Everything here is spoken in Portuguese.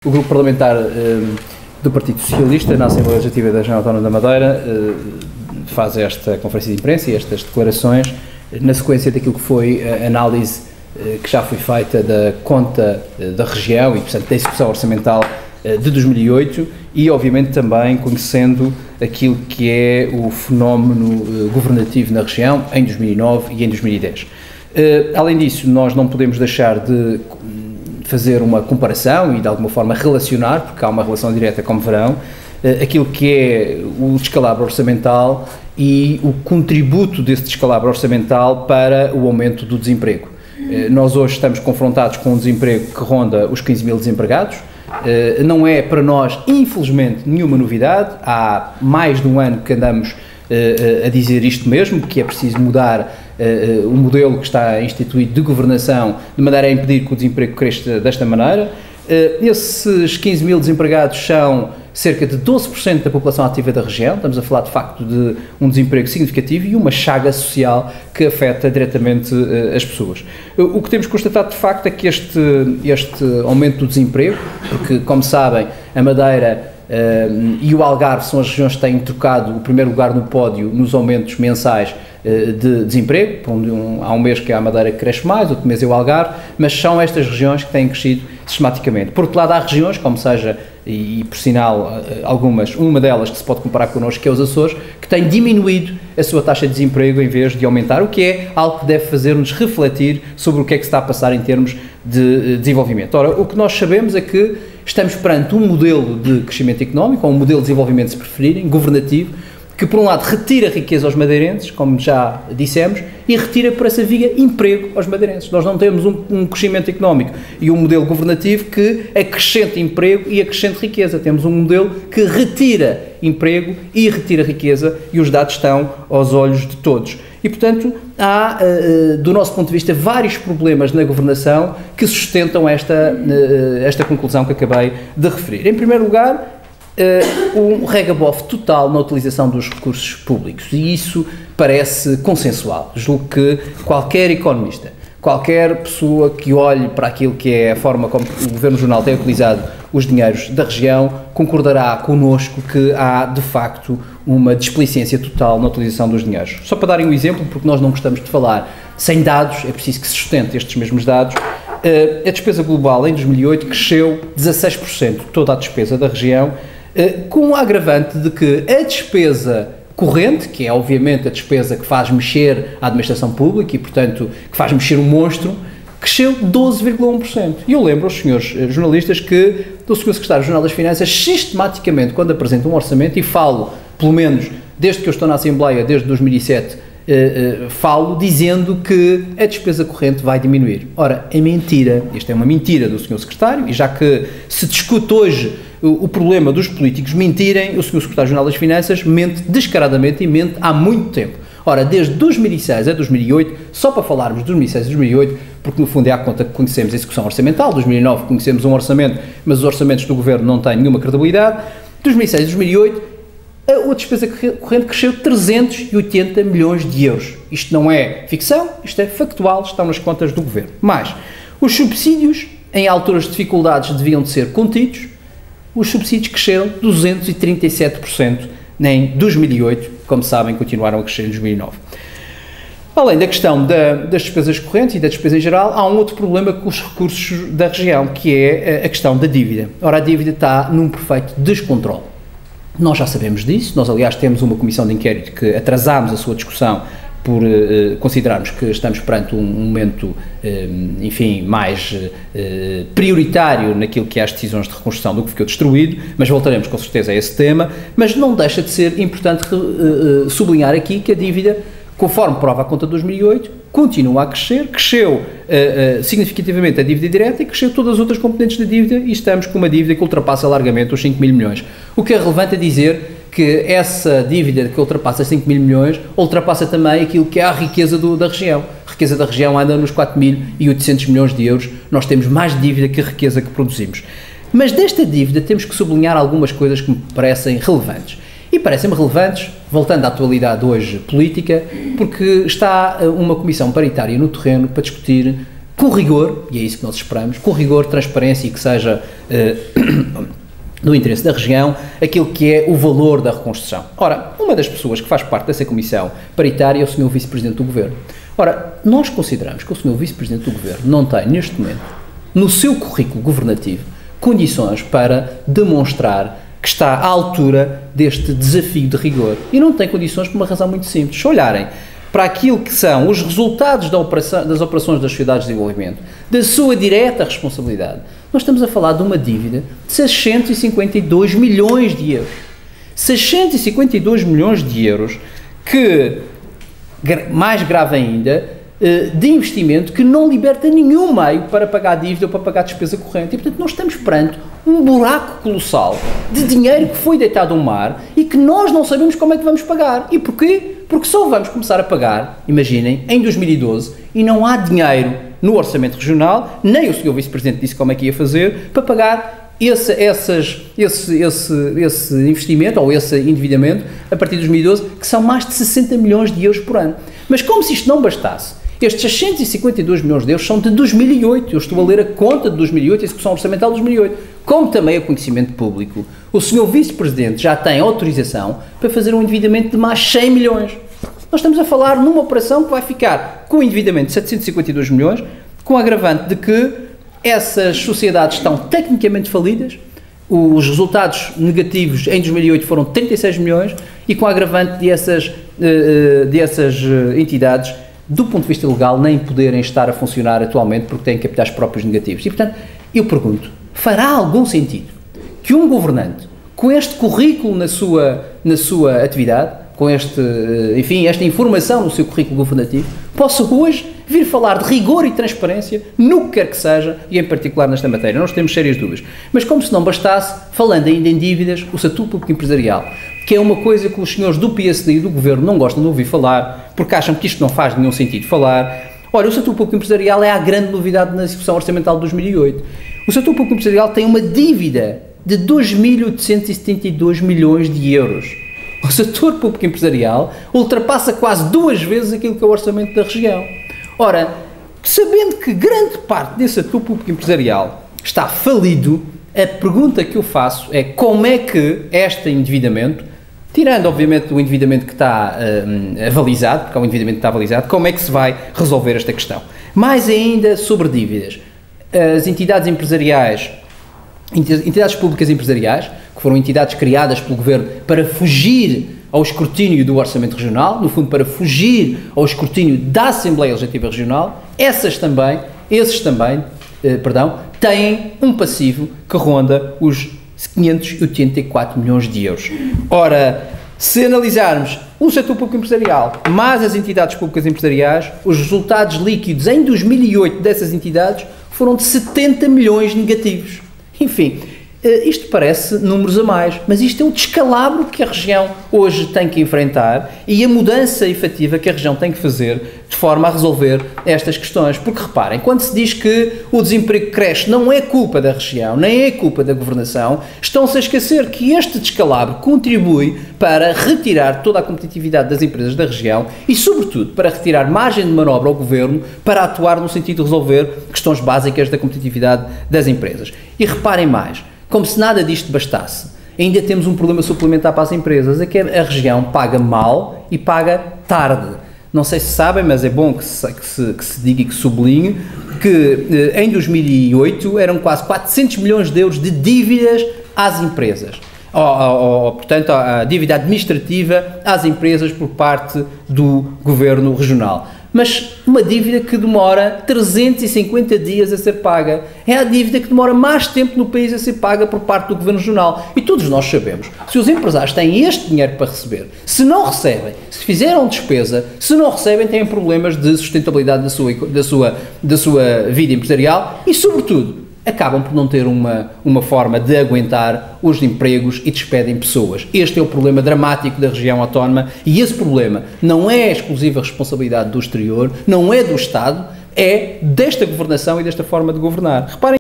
O grupo parlamentar do Partido Socialista, na Assembleia Legislativa da Região Autónoma da Madeira, faz esta conferência de imprensa e estas declarações na sequência daquilo que foi a análise que já foi feita da conta da região e, portanto, da execução orçamental de 2008 e, obviamente, também conhecendo aquilo que é o fenómeno governativo na região em 2009 e em 2010. Além disso, nós não podemos deixar de fazer uma comparação e, de alguma forma, relacionar, porque há uma relação direta, como verão, aquilo que é o descalabro orçamental e o contributo desse descalabro orçamental para o aumento do desemprego. Nós hoje estamos confrontados com um desemprego que ronda os 15 mil desempregados. Não é para nós, infelizmente, nenhuma novidade. Há mais de um ano que andamos a dizer isto mesmo, que é preciso mudar o modelo que está instituído de governação de maneira a impedir que o desemprego cresça desta maneira. Esses 15 mil desempregados são cerca de 12% da população ativa da região. Estamos a falar de facto de um desemprego significativo e uma chaga social que afeta diretamente as pessoas. O que temos constatado de facto é que este aumento do desemprego, porque como sabem a Madeira e o Algarve são as regiões que têm trocado o primeiro lugar no pódio nos aumentos mensais de desemprego, há um mês que é a Madeira que cresce mais, outro mês é o Algarve, mas são estas regiões que têm crescido sistematicamente. Por outro lado, há regiões, como seja, e por sinal uma delas que se pode comparar connosco, que é os Açores, que têm diminuído a sua taxa de desemprego em vez de aumentar, o que é algo que deve fazer-nos refletir sobre o que é que se está a passar em termos de desenvolvimento. Ora, o que nós sabemos é que estamos perante um modelo de crescimento económico, ou um modelo de desenvolvimento, se preferirem, governativo, que por um lado retira riqueza aos madeirenses, como já dissemos, e retira por essa via emprego aos madeirenses. Nós não temos um crescimento económico e um modelo governativo que acrescente emprego e acrescente riqueza. Temos um modelo que retira emprego e retira riqueza e os dados estão aos olhos de todos. E, portanto, há, do nosso ponto de vista, vários problemas na governação que sustentam esta conclusão que acabei de referir. Em primeiro lugar, um regabof total na utilização dos recursos públicos e isso parece consensual. Julgo que qualquer economista, qualquer pessoa que olhe para aquilo que é a forma como o Governo Regional tem utilizado os dinheiros da região concordará connosco que há de facto uma displicência total na utilização dos dinheiros. Só para darem um exemplo, porque nós não gostamos de falar sem dados, é preciso que se sustente estes mesmos dados. A despesa global em 2008 cresceu 16%, toda a despesa da região, com o agravante de que a despesa corrente, que é obviamente a despesa que faz mexer a administração pública e, portanto, que faz mexer um monstro, cresceu 12,1%. E eu lembro aos senhores jornalistas que o senhor secretário-geral das Finanças, sistematicamente, quando apresenta um orçamento, e falo, pelo menos, desde que eu estou na Assembleia, desde 2007, falo dizendo que a despesa corrente vai diminuir. Ora, é mentira, isto é uma mentira do senhor secretário, e já que se discute hoje o problema dos políticos mentirem, o senhor secretário-geral das Finanças mente descaradamente e mente há muito tempo. Ora, desde 2006 a 2008, só para falarmos de 2006 a 2008, porque no fundo é à conta que conhecemos a execução orçamental, 2009 conhecemos um orçamento, mas os orçamentos do governo não têm nenhuma credibilidade, 2006 a 2008, a despesa corrente cresceu 380 milhões de euros. Isto não é ficção, isto é factual, estão nas contas do governo. Mas os subsídios, em alturas de dificuldades, deviam de ser contidos. Os subsídios cresceram 237% em 2008, como sabem, continuaram a crescer em 2009. Além da questão das despesas correntes e da despesa em geral, há um outro problema com os recursos da região, que é a questão da dívida. Ora, a dívida está num perfeito descontrole. Nós já sabemos disso, nós aliás temos uma comissão de inquérito que atrasámos a sua discussão por considerarmos que estamos perante um momento, enfim, mais prioritário naquilo que é as decisões de reconstrução do que ficou destruído, mas voltaremos com certeza a esse tema, mas não deixa de ser importante sublinhar aqui que a dívida, conforme prova a conta de 2008, continua a crescer, cresceu significativamente a dívida direta e cresceu todas as outras componentes da dívida e estamos com uma dívida que ultrapassa largamente os 5 mil milhões. O que é relevante é dizer que essa dívida que ultrapassa 5 mil milhões ultrapassa também aquilo que é a riqueza da região. A riqueza da região anda nos 4.800 milhões de euros, nós temos mais dívida que a riqueza que produzimos. Mas desta dívida temos que sublinhar algumas coisas que me parecem relevantes. E parecem-me relevantes, voltando à atualidade hoje política, porque está uma comissão paritária no terreno para discutir com rigor, e é isso que nós esperamos, com rigor, transparência e que seja no interesse da região, aquilo que é o valor da reconstrução. Ora, uma das pessoas que faz parte dessa comissão paritária é o Sr. Vice-Presidente do Governo. Ora, nós consideramos que o Sr. Vice-Presidente do Governo não tem, neste momento, no seu currículo governativo, condições para demonstrar que está à altura deste desafio de rigor. E não tem condições por uma razão muito simples. Se olharem para aquilo que são os resultados das operações das sociedades de desenvolvimento, da sua direta responsabilidade, nós estamos a falar de uma dívida de 652 milhões de euros. 652 milhões de euros que, mais grave ainda, de investimento que não liberta nenhum meio para pagar a dívida ou para pagar a despesa corrente. E, portanto, nós estamos perante um buraco colossal de dinheiro que foi deitado ao mar e que nós não sabemos como é que vamos pagar. E porquê? Porque só vamos começar a pagar, imaginem, em 2012, e não há dinheiro no Orçamento Regional, nem o Sr. Vice-Presidente disse como é que ia fazer, para pagar esse investimento ou esse endividamento a partir de 2012, que são mais de 60 milhões de euros por ano. Mas como se isto não bastasse, estes 652 milhões de euros são de 2008, eu estou a ler a conta de 2008, a execução orçamental de 2008. Como também é conhecimento público, o Sr. Vice-Presidente já tem autorização para fazer um endividamento de mais 100 milhões. Nós estamos a falar numa operação que vai ficar com um endividamento de 752 milhões, com o agravante de que essas sociedades estão tecnicamente falidas, os resultados negativos em 2008 foram 36 milhões e com o agravante dessas entidades, do ponto de vista legal, nem poderem estar a funcionar atualmente porque têm capitais próprios negativos. E, portanto, eu pergunto, fará algum sentido que um governante, com este currículo na sua atividade, com esta informação no seu currículo governativo, possa hoje vir falar de rigor e transparência no que quer que seja, e em particular nesta matéria? Nós temos sérias dúvidas. Mas como se não bastasse, falando ainda em dívidas, o Estatuto Público Empresarial, que é uma coisa que os senhores do PSD e do Governo não gostam de ouvir falar, porque acham que isto não faz nenhum sentido falar. Olha, o Estatuto Público Empresarial é a grande novidade na execução orçamental de 2008. O Estatuto Público Empresarial tem uma dívida de 2.872 milhões de euros. O setor público empresarial ultrapassa quase 2 vezes aquilo que é o orçamento da região. Ora, sabendo que grande parte desse setor público empresarial está falido, a pergunta que eu faço é como é que este endividamento, tirando obviamente o endividamento que está avalizado, porque é um endividamento que está avalizado, como é que se vai resolver esta questão? Mais ainda sobre dívidas. As entidades empresariais, entidades públicas empresariais, que foram entidades criadas pelo Governo para fugir ao escrutínio do Orçamento Regional, no fundo para fugir ao escrutínio da Assembleia Legislativa Regional, esses também, têm um passivo que ronda os 584 milhões de euros. Ora, se analisarmos o setor público empresarial mais as entidades públicas empresariais, os resultados líquidos em 2008 dessas entidades foram de 70 milhões negativos. Enfim, isto parece números a mais, mas isto é o descalabro que a região hoje tem que enfrentar e a mudança efetiva que a região tem que fazer de forma a resolver estas questões. Porque reparem, quando se diz que o desemprego cresce não é culpa da região, nem é culpa da governação, estão-se a esquecer que este descalabro contribui para retirar toda a competitividade das empresas da região e, sobretudo, para retirar margem de manobra ao governo para atuar no sentido de resolver questões básicas da competitividade das empresas. E reparem mais, como se nada disto bastasse, ainda temos um problema suplementar para as empresas, é que a região paga mal e paga tarde. Não sei se sabem, mas é bom que se diga e que se sublinhe que em 2008 eram quase 400 milhões de euros de dívidas às empresas. Portanto, a dívida administrativa às empresas por parte do Governo Regional. Mas uma dívida que demora 350 dias a ser paga. É a dívida que demora mais tempo no país a ser paga por parte do Governo Regional. E todos nós sabemos, se os empresários têm este dinheiro para receber, se não recebem, se fizeram despesa, se não recebem, têm problemas de sustentabilidade da sua vida empresarial e, sobretudo, acabam por não ter uma forma de aguentar os empregos e despedem pessoas. Este é o problema dramático da região autónoma e esse problema não é exclusiva responsabilidade do exterior, não é do Estado, é desta governação e desta forma de governar. Reparem